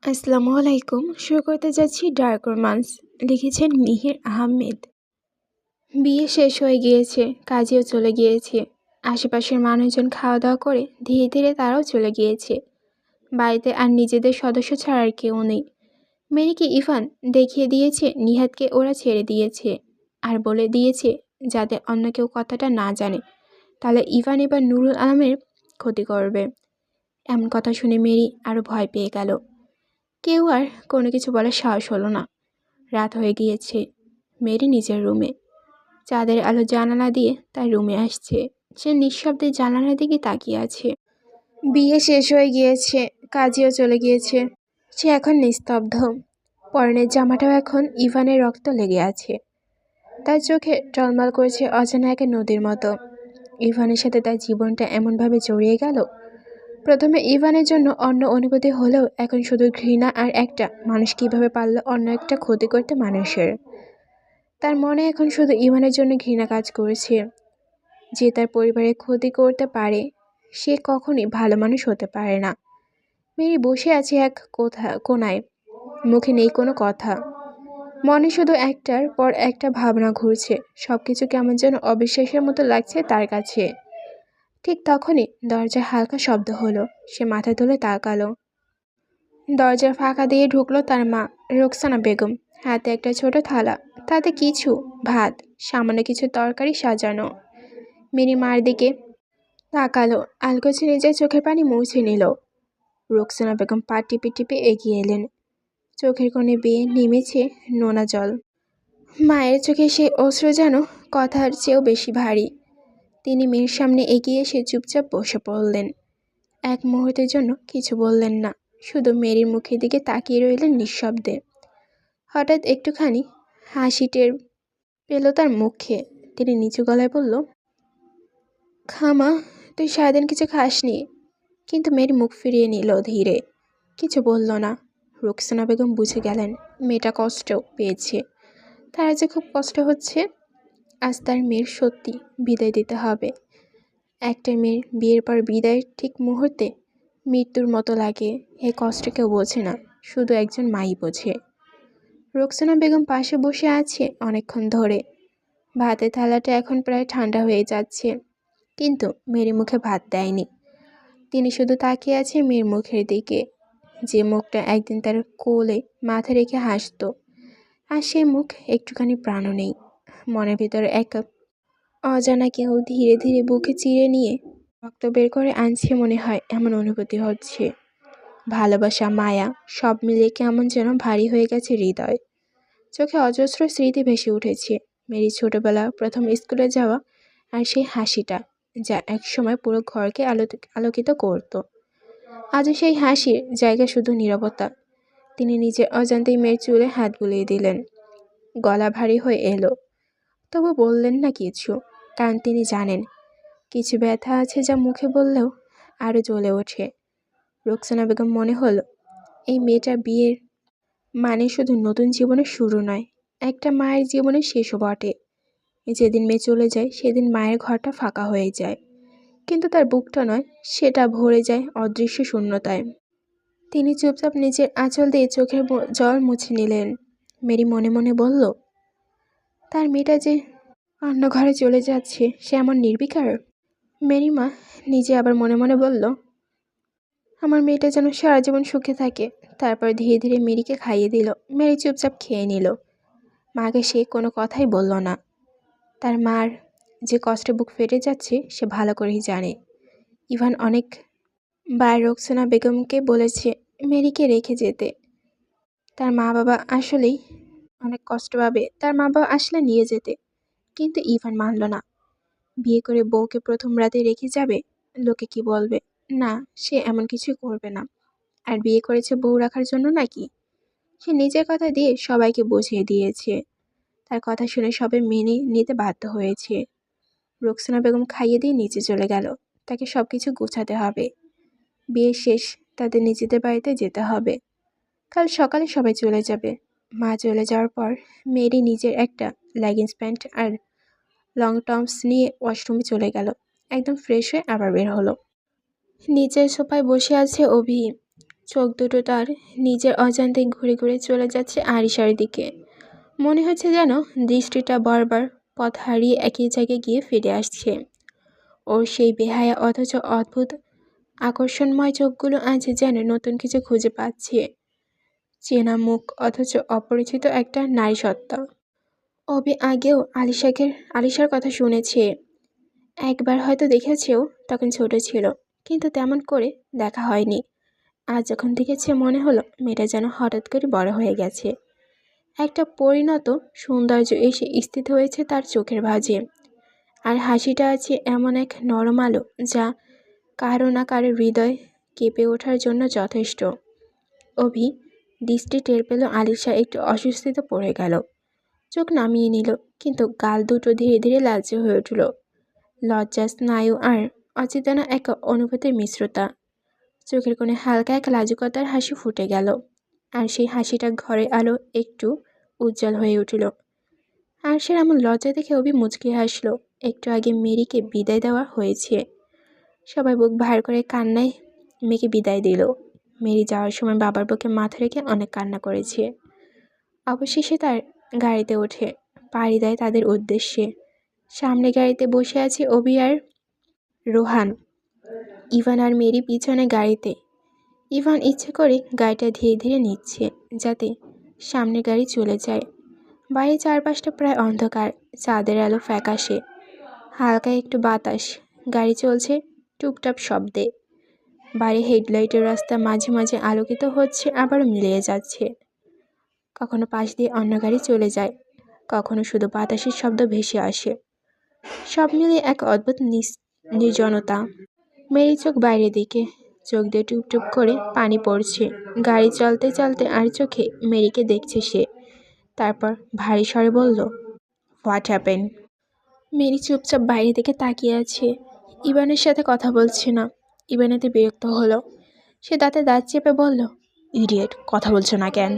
আসসালামু আলাইকুম। শুরু করতে যাচ্ছি ডার্ক রোমান্স। লিখেছেন মিহির আহমেদ। বিয়ে শেষ হয়ে গিয়েছে, কাজেও চলে গিয়েছে। আশেপাশের মানুষজন খাওয়া দাওয়া করে ধীরে ধীরে তারাও চলে গিয়েছে। বাড়িতে আর নিজেদের সদস্য ছাড়া আর কেউ নেই। মেরিকে ইভান দেখিয়ে দিয়েছে নিহাতকে ওরা ছেড়ে দিয়েছে, আর বলে দিয়েছে যাতে অন্য কেউ কথাটা না জানে, তাহলে ইভান এবার নুরুল আলমের ক্ষতি করবে। এমন কথা শুনে মেরি আরও ভয় পেয়ে গেল। কেউ আর কোনো কিছু বলার সাহস হলো না। রাত হয়ে গিয়েছে। মেরি নিজের রুমে। চাঁদের আলো জানালা দিয়ে তার রুমে আসছে। সে নিঃশব্দে জানালার দিকে তাকিয়ে আছে। বিয়ে শেষ হয়ে গিয়েছে, কাজেও চলে গিয়েছে। সে এখন নিস্তব্ধ। পরনের জামাটাও এখন ইভানের রক্ত লেগে আছে। তার চোখে টলমল করছে অজানা এক নদীর মতো। ইভানের সাথে তার জীবনটা এমনভাবে জড়িয়ে গেল। প্রথমে ইভানের জন্য অন্য অনুভূতি হলেও এখন শুধু ঘৃণা, আর একটা মানুষ কিভাবে পারল অন্য একটা ক্ষতি করতে মানুষের। তার মনে এখন শুধু ইভানের জন্য ঘৃণা কাজ করছে। যে তার পরিবারের ক্ষতি করতে পারে সে কখনই ভালো মানুষ হতে পারে না। মেরি বসে আছে এক কোনায়। মুখে নেই কোনো কথা। মনে শুধু একটার পর একটা ভাবনা ঘুরছে। সবকিছু কেমন যেন অবিশ্বাসের মতো লাগছে তার কাছে। ঠিক তখনই দরজায় হালকা শব্দ হলো। সে মাথা তুলে তাকালো। দরজার ফাঁকা দিয়ে ঢুকলো তার মা, রোকসানা বেগম। হাতে একটা ছোট থালা, তাতে কিছু ভাত, সামান্য কিছু তরকারি সাজানো। মিনি মার দিকে তাকালো। আলগোছে নিজের চোখের পানি মুছে নিল। রোকসানা বেগম পা টিপে টিপে এগিয়ে এলেন। চোখের কোণে বেয়ে নেমেছে নোনা জল। মায়ের চোখে সেই অশ্রু যেন কথার চেয়েও বেশি ভারী। তিনি মেয়ের সামনে এগিয়ে এসে চুপচাপ বসে পড়লেন। এক মুহূর্তের জন্য কিছু বললেন না, শুধু মেরির মুখের দিকে তাকিয়ে রইলেন নিঃশব্দে। হঠাৎ একটুখানি হাসি টের পেল তার মুখে। তিনি নিচু গলায় বলল, খামা, তুই সারাদিন কিছু খাসনি। কিন্তু মেরি মুখ ফিরিয়ে নিল ধীরে, কিছু বলল না। রোকসানা বেগম বুঝে গেলেন মেয়েটা কষ্ট পেয়েছে। তার যে খুব কষ্ট হচ্ছে। আজ তার মেয়ের সত্যি বিদায় দিতে হবে। একটা মেয়ের বিয়ের পর বিদায়ের ঠিক মুহূর্তে মৃত্যুর মতো লাগে। এই কষ্ট কেউ বোঝে না, শুধু একজন মাই বোঝে। রোকসানা বেগম পাশে বসে আছে অনেকক্ষণ ধরে। ভাতের থালাটা এখন প্রায় ঠান্ডা হয়ে যাচ্ছে, কিন্তু মেয়ের মুখে ভাত দেয়নি। তিনি শুধু তাকিয়ে আছে মেয়ের মুখের দিকে, যে মুখটা একদিন তার কোলে মাথা রেখে হাসতো। আর সেই মুখ একটুখানি প্রাণও নেই। মনের ভিতরে এক অজানা কেউ ধীরে ধীরে বুকে চিরে নিয়ে রক্ত বের করে আনছে মনে হয়, এমন অনুভূতি হচ্ছে। ভালোবাসা, মায়া সব মিলিয়ে কেমন যেন ভারী হয়ে গেছে হৃদয়। চোখে অজস্র স্মৃতি ভেসে উঠেছে। মেরি ছোটবেলা প্রথম স্কুলে যাওয়া, আর সেই হাসিটা যা একসময় পুরো ঘরকে আলোকিত করত। আজও সেই হাসির জায়গা শুধু নীরবতা। তিনি নিজের অজান্তেই মেয়ের চুলে হাত বুলিয়ে দিলেন। গলা ভারী হয়ে এলো, তবু বললেন না কিছু, কারণ তিনি জানেন কিছু ব্যথা আছে যা মুখে বললেও আরও জ্বলে ওঠে। রোকসানা বেগম মনে হলো এই মেয়েটার বিয়ের মানে শুধু নতুন জীবনের শুরু নয়, একটা মায়ের জীবনের শেষও বটে। যেদিন মেয়ে চলে যায় সেদিন মায়ের ঘরটা ফাঁকা হয়ে যায়, কিন্তু তার বুকটা নয়, সেটা ভরে যায় অদৃশ্য শূন্যতায়। তিনি চুপচাপ নিজের আঁচল দিয়ে চোখের জল মুছে নিলেন। মেরি মনে মনে বলল, তার মেয়েটা যে অন্য ঘরে চলে যাচ্ছে, সে এমন নির্বিকার। মেরি মা নিজে আবার মনে মনে বলল, আমার মেয়েটা যেন সারা জীবন সুখে থাকে। তারপর ধীরে ধীরে মেরিকে খাইয়ে দিল। মেরি চুপচাপ খেয়ে নিল। মাকে সে কোনো কথাই বলল না। তার মার যে কষ্টে বুক ফেটে যাচ্ছে সে ভালো করেই জানে। ইভান অনেকবার রোকসানা বেগমকে বলেছে মেরিকে রেখে যেতে। তার মা বাবা আসলেই অনেক কষ্ট পাবে, তার মা বাবা আসলে নিয়ে যেতে। কিন্তু ইভান মানল না। বিয়ে করে বউকে প্রথম রাতে রেখে যাবে, লোকে কি বলবে। না, সে এমন কিছুই করবে না। আর বিয়ে করেছে বউ রাখার জন্য নাকি? সে নিজের কথা দিয়ে সবাইকে বুঝিয়ে দিয়েছে। তার কথা শুনে সবাই মেনে নিতে বাধ্য হয়েছে। রোকসানা বেগম খাইয়ে দিয়ে নিচে চলে গেল। তাকে সবকিছু গোছাতে হবে। বিয়ে শেষ, তাদের নিজেদের বাড়িতে যেতে হবে। কাল সকালে সবাই চলে যাবে। মা চলে যাওয়ার পর মেরি নিজের একটা লেগিংস প্যান্ট আর লং টপস নিয়ে ওয়াশরুমে চলে গেল। একদম ফ্রেশ হয়ে আবার বের হলো। নিচের সোফায় বসে আছে অভি। চোখ দুটো তার নিজের অজান্তে ঘুরে ঘুরে চলে যাচ্ছে আরিশার দিকে। মনে হচ্ছে যেন দৃষ্টিটা বারবার পথ হারিয়ে একই জায়গায় গিয়ে ফিরে আসছে। ওর সেই বেহায়া অথচ অদ্ভুত আকর্ষণময় চোখগুলো আজ যেন নতুন কিছু খুঁজে পাচ্ছে। চেনা মুখ অথচ অপরিচিত একটা নারী সত্তা। অবি আগেও আলিশার কথা শুনেছে, একবার হয়তো দেখেছেও, তখন ছোট ছিল, কিন্তু তেমন করে দেখা হয়নি। আজ যখন দেখেছে মনে হলো মেয়েটা যেন হঠাৎ করে বড় হয়ে গেছে। একটা পরিণত সৌন্দর্য এসে স্থিত হয়েছে তার চোখের ভাঁজে। আর হাসিটা আছে এমন এক নরম আলো যা কারো না কারো হৃদয় কেঁপে ওঠার জন্য যথেষ্ট। অভি দৃষ্টি টের পেল আলিশা একটু অস্বস্তিতে পড়ে গেল। চোখ নামিয়ে নিল, কিন্তু গাল দুটো ধীরে ধীরে লালচে হয়ে উঠল। লজ্জা, স্নায়ু আর অচেতনা এক অনুভূতির মিশ্রতা। চোখের কোণে হালকা এক লাজুকতার হাসি ফুটে গেল, আর সেই হাসিটা ঘরে আলো একটু উজ্জ্বল হয়ে উঠল। আর সে এমন লজ্জা দেখে অভি মুচকি হাসলো। একটু আগে মেরিকে বিদায় দেওয়া হয়েছে। সবাই বুক ভার করে কান্নায় মেয়েকে বিদায় দিল। মেরি যাওয়ার সময় বাবার বুকে মাথা রেখে অনেক কান্না করেছে। অবশেষে তার গাড়িতে ওঠে, পাড়ি দেয় তাদের উদ্দেশ্যে। সামনে গাড়িতে বসে আছে অভি আর রোহান। ইভান আর মেরি পিছনে গাড়িতে। ইভান ইচ্ছে করে গাড়িটা ধীরে ধীরে নিচ্ছে যাতে সামনের গাড়ি চলে যায়। বাইরে চারপাশটা প্রায় অন্ধকার, চাঁদের আলো ফ্যাকাশে, হালকা একটু বাতাস, গাড়ি চলছে টুপটাপ শব্দে। বাইরে হেডলাইটের রাস্তা মাঝে মাঝে আলোকিত হচ্ছে, আবার মিলিয়ে যাচ্ছে। কখনো পাশ দিয়ে অন্য গাড়ি চলে যায়, কখনো শুধু বাতাসের শব্দ ভেসে আসে। সব মিলিয়ে এক অদ্ভুত নির্জনতা। মেরি চোখ বাইরের দিকে, চোখ দিয়ে টুপ টুপ করে পানি পড়ছে। গাড়ি চলতে চলতে আর চোখে মেরিকে দেখছে সে। তারপর ভারী স্বরে বলল, হোয়াট হ্যাপেন? মেরি চুপচাপ বাইরে দিকে তাকিয়ে আছে, ইভানের সাথে কথা বলছে না। ইভান এতে বিরক্ত হলো। সে দাঁতে দাঁত চেপে বলল, ইডিয়েট, কথা বলছো না কেন?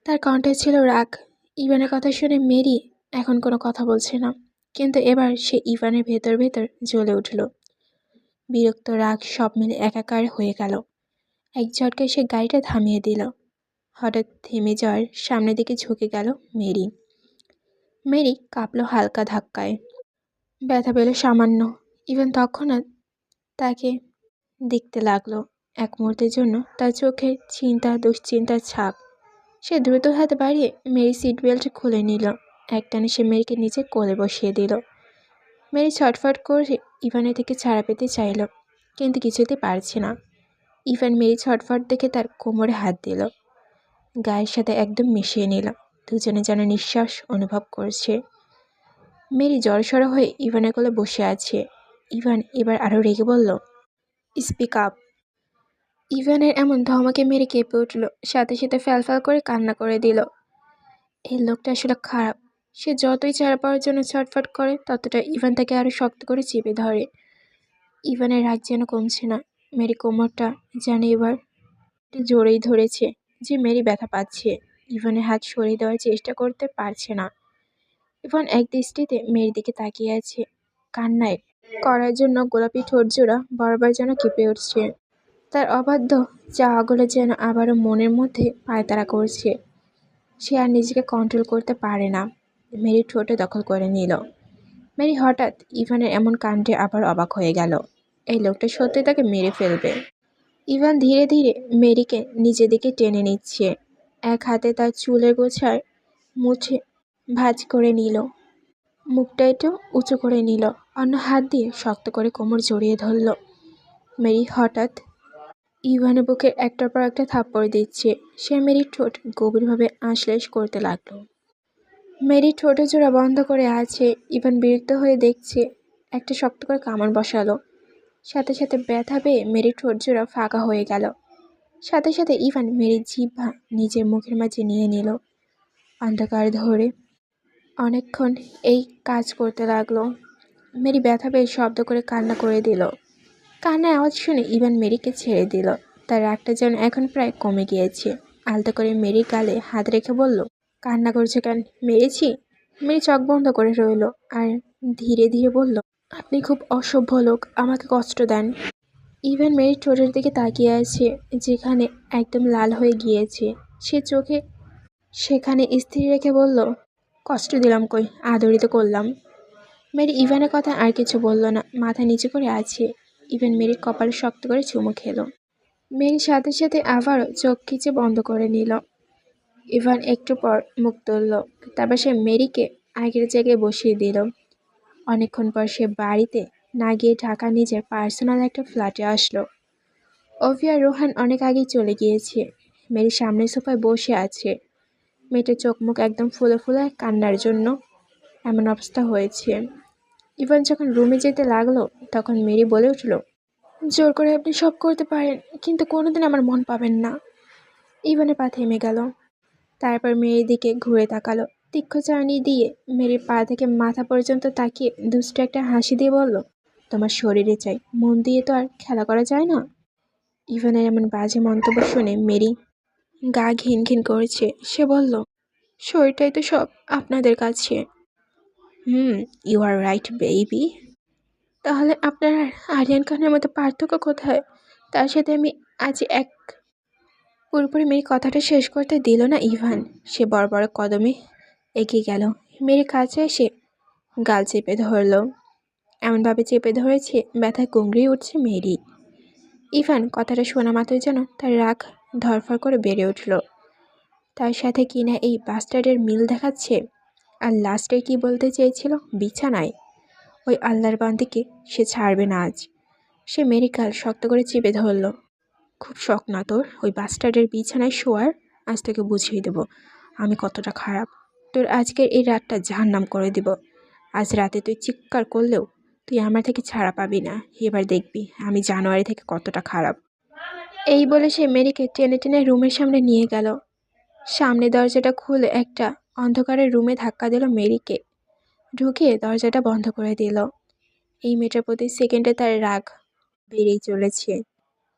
তার কণ্ঠে ছিল রাগ। ইভানের কথা শুনে মেরি এখন কোনো কথা বলছে না, কিন্তু এবার সে ইভানের ভেতর ভেতর জ্বলে উঠল। বিরক্ত, রাগ সব মিলে একাকার হয়ে গেল। এক ঝটকায় সে গাড়িটা থামিয়ে দিল। হঠাৎ থেমে যাওয়ার সামনের দিকে ঝুঁকে গেল মেরি। মেরি কাঁপল হালকা ধাক্কায়, ব্যথা পেল সামান্য। ইভান তৎক্ষণাৎ তাকে দেখতে লাগলো। এক মুহূর্তের জন্য তার চোখে চিন্তা, দুশ্চিন্তার ছাপ। সে দ্রুত হাত বাড়িয়ে মেরি সিট বেল্ট খুলে নিল। একটানে সে মেরিকে নিচে কোলে বসিয়ে দিল। মেরি ছটফট করে ইভানের থেকে ছাড়া পেতে চাইল, কিন্তু কিছুতে পারছে না। ইভান মেরি ছটফট দেখে তার কোমরে হাত দিল, গায়ের সাথে একদম মিশিয়ে নিল। দুজনে যেন নিঃশ্বাস অনুভব করছে। মেরি জড়সড় হয়ে ইভানের কোলে বসে আছে। ইভান এবার আরও রেগে বলল, স্পিক আপ। ইভানের এমন ধমকে মেরি কেঁপে উঠল, সাথে সাথে ফ্যালফ্যাল করে কান্না করে দিল। এই লোকটা আসলে খারাপ। সে যতই ছাড়া পাওয়ার জন্য ছটফট করে, ততটা ইভান তাকে আরও শক্ত করে চেপে ধরে। ইভানের রাগ যেন কমছে না। মেরি কোমরটা যেন এবার জোরেই ধরেছে, যে মেরি ব্যথা পাচ্ছে। ইভানের হাত সরিয়ে দেওয়ার চেষ্টা করতে পারছে না। ইভান এক দৃষ্টিতে মেয়ের দিকে তাকিয়ে আছে, কান্নায় করার জন্য গোলাপি ঠোঁটজোড়া বারবার যেন কেঁপে উঠছে। তার অবাধ্য চাওয়াগুলো যেন আবারও মনের মধ্যে পায়তারা করছে। সে আর নিজেকে কন্ট্রোল করতে পারে না। মেরি ঠোঁটে দখল করে নিল। মেরি হঠাৎ ইভানের এমন কাণ্ডে আবার অবাক হয়ে গেল। এই লোকটা সত্যি তাকে মেরে ফেলবে। ইভান ধীরে ধীরে মেরিকে নিজের দিকে টেনে নিচ্ছে। এক হাতে তার চুলের গোছায় মুছে ভাঁজ করে নিল, মুখটা একটু উঁচু করে নিল, অন্য হাত দিয়ে শক্ত করে কোমর জড়িয়ে ধরল। মেরি হঠাৎ ইভানের বুকে একটার পর একটা থাপ্পড় দিচ্ছে। সে মেরির ঠোঁট গভীরভাবে আশ্লেষ করতে লাগলো। মেরির ঠোঁটের জোড়া বন্ধ করে আছে। ইভান বিরক্ত হয়ে দেখছে। একটা শক্ত করে কামড় বসালো। সাথে সাথে ব্যথা পেয়ে মেরির ঠোঁট জোড়া ফাঁকা হয়ে গেল। সাথে সাথে ইভান মেরির জিহ্বা নিজের মুখের মাঝে নিয়ে নিল। অন্ধকার ধরে অনেকক্ষণ এই কাজ করতে লাগলো। মেরি ব্যথা পেয়ে শব্দ করে কান্না করে দিল। কান্নার আওয়াজ শুনে ইভান মেরিকে ছেড়ে দিল। তার রাগটা যেন এখন প্রায় কমে গিয়েছে। আলতো করে মেরির গালে হাত রেখে বলল, কান্না করছে কেন? মেরেছি? মেরি চোখ বন্ধ করে রইল আর ধীরে ধীরে বলল, আপনি খুব অসভ্য লোক, আমাকে কষ্ট দেন। ইভান মেরির ঠোঁটের দিকে তাকিয়ে আছে, যেখানে একদম লাল হয়ে গিয়েছে। সে চোখে সেখানে স্থির রেখে বলল, কষ্ট দিলাম কই, আদরিত করলাম। মেরি ইভানের কথা আর কিছু বলল না, মাথা নিচু করে আছে। ইভান মেরির কপালে শক্ত করে চুমু খেলো। মেরির সাথে সাথে আবারও চোখ খিচে বন্ধ করে নিল। ইভান একটু পর মুখ তুলল, তারপর সে মেরিকে আগের জায়গায় বসিয়ে দিল। অনেকক্ষণ পর সে বাড়িতে না গিয়ে ঢাকা নিজের পার্সোনাল একটা ফ্ল্যাটে আসলো। অভি আর রোহান অনেক আগেই চলে গিয়েছে। মেরি সামনের সোফায় বসে আছে। মেয়েটার চোখ মুখ একদম ফুলে ফুলে কান্নার জন্য এমন অবস্থা হয়েছে। ইভান যখন রুমে যেতে লাগলো, তখন মেরি বলে উঠল, জোর করে আপনি সব করতে পারেন, কিন্তু কোনোদিন আমার মন পাবেন না। ইভানের পা থেমে গেল। তারপর মেরির দিকে ঘুরে তাকালো। তীক্ষ্ণ চাহনি দিয়ে মেরির পা থেকে মাথা পর্যন্ত তাকিয়ে দুষ্ট একটা হাসি দিয়ে বলল, তোমার শরীরে চাই, মন দিয়ে তো আর খেলা করা যায় না। ইভানের এমন বাজে মন্তব্য শুনে মেরি গা ঘিন ঘিন করেছে। সে বলল, শরীরটাই তো সব আপনাদের কাছে। You are right baby. তাহলে আপনার আর আরিয়ান খানের মধ্যে পার্থক্য কোথায়? তার সাথে আমি আজ এক পুরোপুরি মেরি কথাটা শেষ করতে দিল না ইভান। সে বড় বড় কদমে এগিয়ে গেল। মেরি কাছে এসে গাল চেপে ধরল। এমনভাবে চেপে ধরেছে ব্যথায় কুঁকড়িয়ে উঠছে মেরি। ইভান কথাটা শোনা মাত্রই যেন তার রাগ ধরফর করে বেড়ে উঠল। তার সাথে কিনা এই বাস্টার্ডের মিল দেখাচ্ছে। আর লাস্টে কি বলতে চেয়েছিল? বিছানায় ওই আল্লাহর বান্দিকে সে ছাড়বে না আজ। সে মেরি গাল শক্ত করে চেপে ধরল। খুব শখ না তোর ওই বাস্টার্ডের বিছানায় শোয়ার? আজ তোকে বুঝিয়ে দেব আমি কতটা খারাপ। তোর আজকের এই রাতটা জাহান্নাম করে দিব। আজ রাতে তুই চিৎকার করলেও তুই আমার থেকে ছাড়া পাবি না। এবার দেখবি আমি জানুয়ারি থেকে কতটা খারাপ। এই বলে সে মেরিকে টেনে টেনে রুমের সামনে নিয়ে গেল। সামনে দরজাটা খুলে একটা অন্ধকারের রুমে ধাক্কা দিল মেরিকে। ঢুকিয়ে দরজাটা বন্ধ করে দিল। এই মেয়েটার প্রতি সেকেন্ডে তার রাগ বেড়েই চলেছে।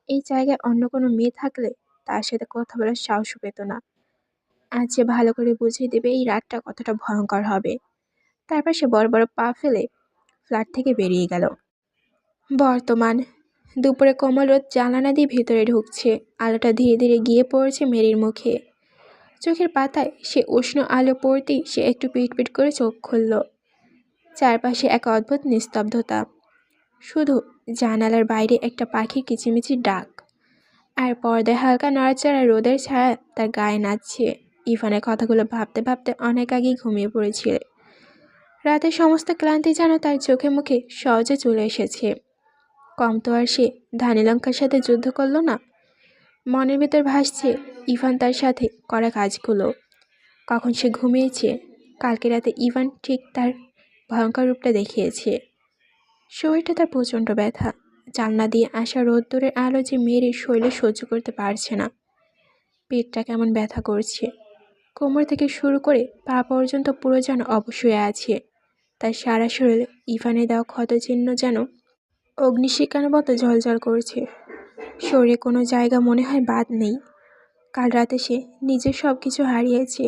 এই জায়গায় অন্য কোনো মেয়ে থাকলে তার সাথে কথা বলার সাহসও পেত না। আজ সে ভালো করে বুঝিয়ে দেবে এই রাতটা কতটা ভয়ঙ্কর হবে। তারপর সে বড় বড় পা ফেলে ফ্ল্যাট থেকে বেরিয়ে গেল। বর্তমান দুপুরে কোমল রোদ জানালা দিয়ে ভেতরে ঢুকছে। আলোটা ধীরে ধীরে গিয়ে পড়ছে মেরির মুখে। চোখের পাতায় সে উষ্ণ আলো পড়তেই সে একটু পিটপিট করে চোখ খুলল। চারপাশে এক অদ্ভুত নিস্তব্ধতা। শুধু জানালার বাইরে একটা পাখির কিচিমিচির ডাক। আর পর্দায় হালকা নড়াচড়া রোদের ছায়া তার গায়ে নাচছে। ইভানের কথাগুলো ভাবতে ভাবতে অনেক আগেই ঘুমিয়ে পড়েছিল। রাতের সমস্ত ক্লান্তি যেন তার চোখে মুখে সহজে চলে এসেছে। কম তো আর সে ধানীলঙ্কার সাথে যুদ্ধ করল না। মনের ভেতর ভাসছে ইভান তার সাথে করা কাজগুলো। কখন সে ঘুমিয়েছে? কালকে রাতে ইভান ঠিক তার ভয়ঙ্কর রূপটা দেখিয়েছে। শরীরটা তার প্রচণ্ড ব্যথা। জানলা দিয়ে আসা রোদ্দুরের আলো যে মেয়ের শরীরে সহ্য করতে পারছে না। পেটটা কেমন ব্যথা করছে। কোমর থেকে শুরু করে পা পর্যন্ত পুরো যেন অবশ্যই আছে। তার সারা শরীরে ইভানে দেওয়া ক্ষতচিহ্ন যেন অগ্নিশিখার মতো ঝলঝল করছে। শরীরে কোনো জায়গা মনে হয় বাদ নেই। কাল রাতে সে নিজের সব কিছু হারিয়েছে।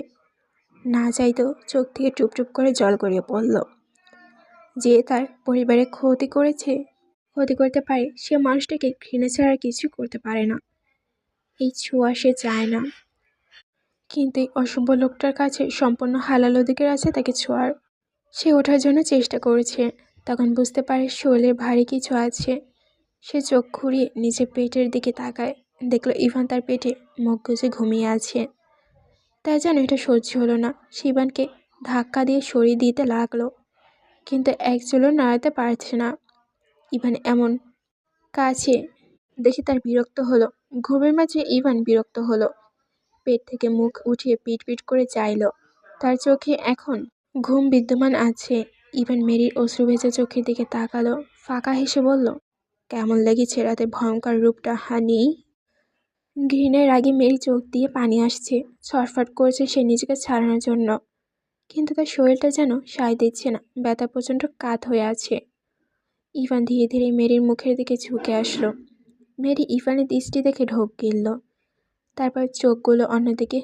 না চাইতেও চোখ থেকে টুপটুপ করে জল গড়িয়ে পড়ল। যে তার পরিবারে ক্ষতি করতে পারে সে মানুষটাকে ঘৃণা ছাড়া কিছু করতে পারে না। এই ছোঁয়া সে চায় না, কিন্তু এই অশুভ লোকটার কাছে সম্পূর্ণ হালাল অধিকার আছে তাকে ছোঁয়ার। সে ওঠার জন্য চেষ্টা করেছে, তখন বুঝতে পারে শরীরে ভারী কিছু আছে। সে চোখ ঘুরিয়ে নিজের পেটের দিকে তাকায়। দেখল ইভান তার পেটে মুখ গুজে ঘুমিয়ে আছে। তাই যেন এটা সহ্য হলো না। সে ইভানকে ধাক্কা দিয়ে সরিয়ে দিতে লাগলো, কিন্তু এক চুলও নাড়াতে পারছে না। ইভান এমন কাছে দেখে তার বিরক্ত হলো। ঘুমের মাঝে ইভান বিরক্ত হলো। পেট থেকে মুখ উঠিয়ে পিট করে চাইল। তার চোখে এখন ঘুম বিদ্যমান আছে। ইভান মেরির অশ্রু ভেজা চোখের দিকে তাকালো, ফাঁকা হেসে বলল, কেমন লেগেছে রাতের ভয়ঙ্কর রূপটা হানি? ঘৃণের রাগে মেরি চোখ দিয়ে পানি আসছে। ছটফট করছে সে নিজেকে ছাড়ানোর জন্য, কিন্তু তার শরীরটা যেন সায় দিচ্ছে না। ব্যথা প্রচণ্ড কাত হয়ে আছে। ইভান ধীরে ধীরে মেরির মুখের দিকে ঝুঁকে আসলো। মেরি ইভানের দৃষ্টি দেখে ঢোক গিলল, তারপর চোখগুলো অন্যদিকে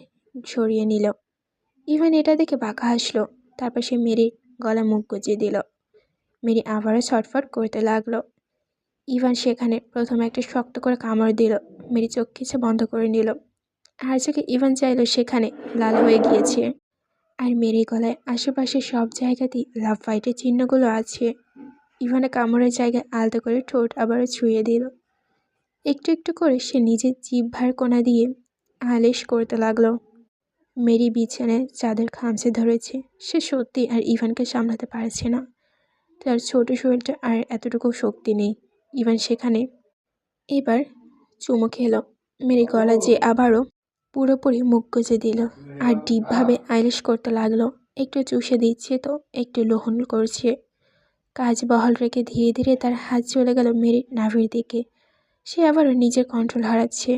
সরিয়ে নিল। ইভান এটা দেখে বাঁকা হাসলো। তারপর সে মেরির গলা মুখ গুজিয়ে দিল। মেরি আবারও ছটফট করতে লাগলো। ইভান সেখানে প্রথমে একটা শক্ত করে কামড় দিল। মেরি চোখ খিচে বন্ধ করে নিল। আর চোখে ইভান চাইল সেখানে লাল হয়ে গিয়েছে। আর মেরি গলায় আশেপাশে সব জায়গাতেই লাভ ফাইটের চিহ্নগুলো আছে। ইভানের কামড়ের জায়গায় আলতো করে ঠোঁট আবারও ছুঁয়ে দিল। একটু একটু করে সে নিজের জিহ্বার কোণা দিয়ে আলিশ করতে লাগলো। মেরি বিছানায় চাঁদের খামচে ধরেছে। সে সত্যি আর ইভানকে সামলাতে পারছে না। তার ছোট শরীরটা আর এতটুকু শক্তি নেই। ইভান সেখানে এবার চুমু খেলো। মেরি গলা যে আবারও পুরোপুরি মুখ গুজে দিল আর ডিপভাবে আইলিশ করতে লাগলো। একটু চুষে দিচ্ছে তো একটু লোহন করছে। কাজ বহাল রেখে ধীরে ধীরে তার হাত চলে গেল মেরির নাভির দিকে। সে আবারও নিজের কন্ট্রোল হারাচ্ছে।